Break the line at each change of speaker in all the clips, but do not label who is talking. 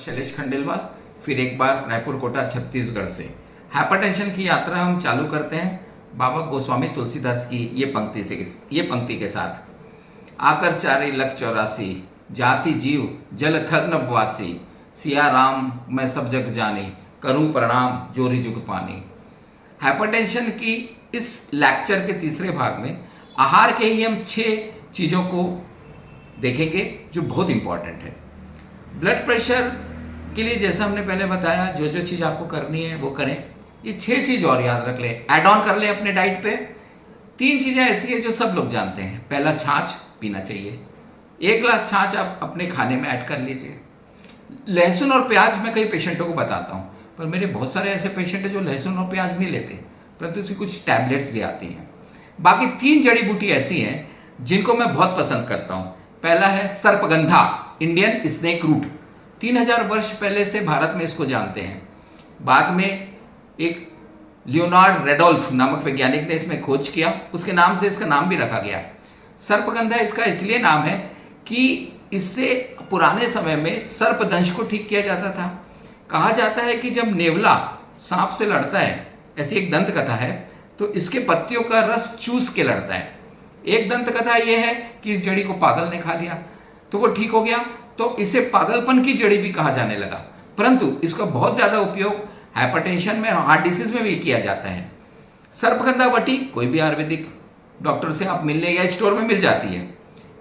शैलेश खंडेलवाल, फिर एक बार रायपुर कोटा छत्तीसगढ़ से। हाइपरटेंशन की यात्रा हम चालू करते हैं बाबा गोस्वामी तुलसीदास की ये पंक्ति के साथ। आकर 4,84,84 जाति जीव जल थग्न वासी, सिया राम मैं सब जग जानी, करूं प्रणाम जोरी जुग पानी। हाइपरटेंशन की इस लेक्चर के तीसरे भाग में आहार के ही हम 6 चीज़ों को देखेंगे जो बहुत इंपॉर्टेंट है। ब्लड प्रेशर के लिए जैसा हमने पहले बताया, जो जो चीज़ आपको करनी है वो करें। ये 6 चीज़ और याद रख लें, ऐड ऑन कर लें अपने डाइट पे। 3 चीज़ें ऐसी है जो सब लोग जानते हैं। पहला, छाछ पीना चाहिए। 1 ग्लास छाछ आप अपने खाने में ऐड कर लीजिए। लहसुन और प्याज मैं कई पेशेंटों को बताता हूँ, पर मेरे बहुत सारे ऐसे पेशेंट हैं जो लहसुन और प्याज नहीं लेते, परंतु उसकी कुछ टैबलेट्स भी आती हैं। बाकी 3 जड़ी बूटी ऐसी हैं जिनको मैं बहुत पसंद करता हूँ। पहला है सर्पगंधा, इंडियन स्नेक रूट। 3000 वर्ष पहले से भारत में इसको जानते हैं। बाद में एक लियोनार्ड रेडोल्फ नामक वैज्ञानिक ने इसमें खोज किया, उसके नाम से इसका नाम भी रखा गया। सर्पगंधा इसका इसलिए नाम है कि इससे पुराने समय में सर्पदंश को ठीक किया जाता था। कहा जाता है कि जब नेवला सांप से लड़ता है, ऐसी एक दंत कथा है, तो इसके पत्तियों का रस चूस के लड़ता है। एक दंत कथा यह है कि इस जड़ी को पागल ने खा लिया तो वो ठीक हो गया, तो इसे पागलपन की जड़ी भी कहा जाने लगा। परंतु इसका बहुत ज्यादा उपयोग हाइपरटेंशन में, हार्ट डिसीज में भी किया जाता है। सर्पगंधा वटी कोई भी आयुर्वेदिक डॉक्टर से आप मिल लें या स्टोर में मिल जाती है।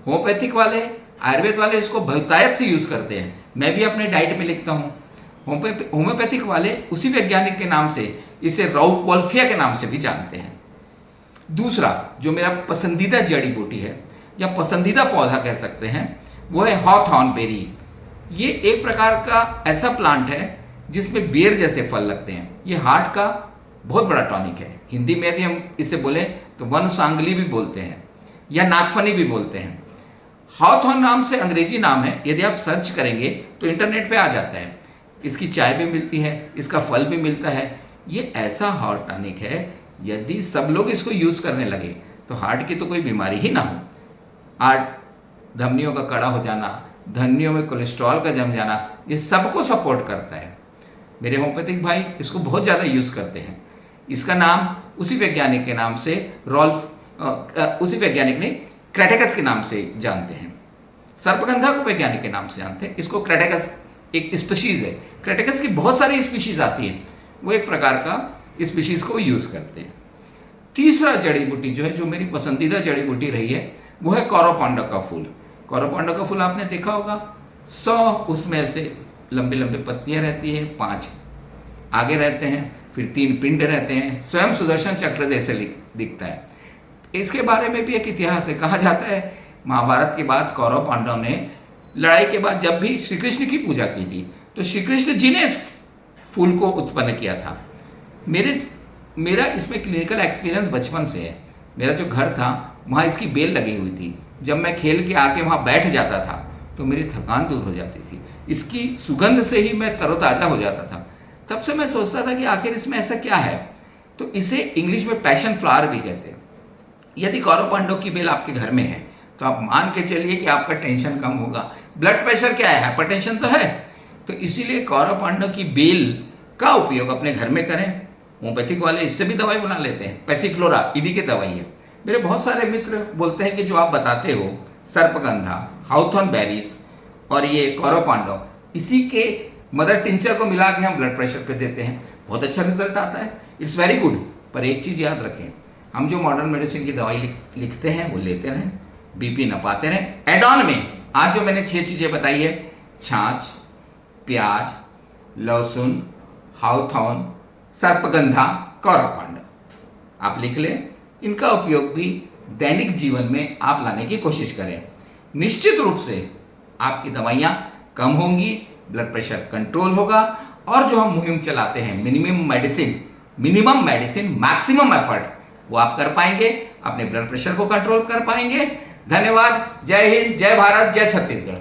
होम्योपैथिक वाले, आयुर्वेद वाले इसको बहुतायत से यूज करते हैं। मैं भी अपने डाइट में लिखता हूँ। होम्योपैथिक वाले उसी वैज्ञानिक के नाम से इसे राउफ वॉल्फिया के नाम से भी जानते हैं। दूसरा जो मेरा पसंदीदा जड़ी बूटी है या पसंदीदा पौधा कह सकते हैं, वो है हॉथॉर्न बेरी। ये एक प्रकार का ऐसा प्लांट है जिसमें बेर जैसे फल लगते हैं। ये हार्ट का बहुत बड़ा टॉनिक है। हिंदी में यदि हम इसे बोले तो वन सांगली भी बोलते हैं या नागफनी भी बोलते हैं। हॉथॉर्न नाम से अंग्रेजी नाम है, यदि आप सर्च करेंगे तो इंटरनेट पे आ जाता है। इसकी चाय भी मिलती है, इसका फल भी मिलता है। ये ऐसा हार्ट टॉनिक है, यदि सब लोग इसको यूज करने लगे तो हार्ट की तो कोई बीमारी ही ना हो। हार्ट धमनियों का कड़ा हो जाना, धमनियों में कोलेस्ट्रॉल का जम जाना, ये सबको सपोर्ट करता है। मेरे होम्योपैथिक भाई इसको बहुत ज़्यादा यूज करते हैं। इसका नाम उसी वैज्ञानिक के नाम से उसी वैज्ञानिक ने क्रेटेकस के नाम से जानते हैं। सर्पगंधा को वैज्ञानिक के नाम से जानते हैं। इसको क्रेटेकस एक स्पीशीज है। क्रेटेकस की बहुत सारी स्पीशीज आती है, वो एक प्रकार का स्पीशीज को यूज करते हैं। तीसरा जड़ी बूटी जो है, जो मेरी पसंदीदा जड़ी बूटी रही है, वो है कौरवपांडा का फूल। कौरवपांडा का फूल आपने देखा होगा, 100 उसमें से लंबे लंबे पत्तियां रहती है, 5 आगे रहते हैं, फिर 3 पिंड रहते हैं, स्वयं सुदर्शन चक्र जैसे दिखता है। इसके बारे में भी एक इतिहास है। कहा जाता है महाभारत के बाद कौरव पांडव ने लड़ाई के बाद जब भी श्री कृष्ण की पूजा की थी, तो श्री कृष्ण जी ने इस फूल को उत्पन्न किया था। मेरा इसमें क्लिनिकल एक्सपीरियंस बचपन से है। मेरा जो घर था वहाँ इसकी बेल लगी हुई थी। जब मैं खेल के आके वहाँ बैठ जाता था तो मेरी थकान दूर हो जाती थी। इसकी सुगंध से ही मैं तरोताज़ा हो जाता था। तब से मैं सोचता था कि आखिर इसमें ऐसा क्या है, तो इसे इंग्लिश में पैशन फ्लावर भी कहते हैं। यदि कौरव पांडव की बेल आपके घर में है तो आप मान के चलिए कि आपका टेंशन कम होगा। ब्लड प्रेशर क्या है, हाइपरटेंशन तो है, तो इसीलिए कौरव पांडव की बेल का उपयोग अपने घर में करें। होम्योपैथिक वाले इससे भी दवाई बना लेते हैं। पैसिफ्लोरा इन्हीं की दवाई है। मेरे बहुत सारे मित्र बोलते हैं कि जो आप बताते हो सर्पगंधा, हाउथॉर्न बेरीज और ये कौरव पांडव, इसी के मदर टिंचर को मिला के हम ब्लड प्रेशर पे देते हैं, बहुत अच्छा रिजल्ट आता है। It's very good. पर एक चीज़ याद रखें, हम जो मॉडर्न मेडिसिन की दवाई लिखते हैं वो लेते रहें, बीपी नपाते रहें। एड ऑन में आज जो मैंने 6 चीज़ें बताई है, छाछ, प्याज, लहसुन, हाउथॉर्न, सर्पगंधा, कौरवपांडव, आप लिख लें। इनका उपयोग भी दैनिक जीवन में आप लाने की कोशिश करें। निश्चित रूप से आपकी दवाइयाँ कम होंगी, ब्लड प्रेशर कंट्रोल होगा, और जो हम मुहिम चलाते हैं मिनिमम मेडिसिन मैक्सिमम एफर्ट, वो आप कर पाएंगे, अपने ब्लड प्रेशर को कंट्रोल कर पाएंगे। धन्यवाद। जय हिंद, जय भारत, जय छत्तीसगढ़।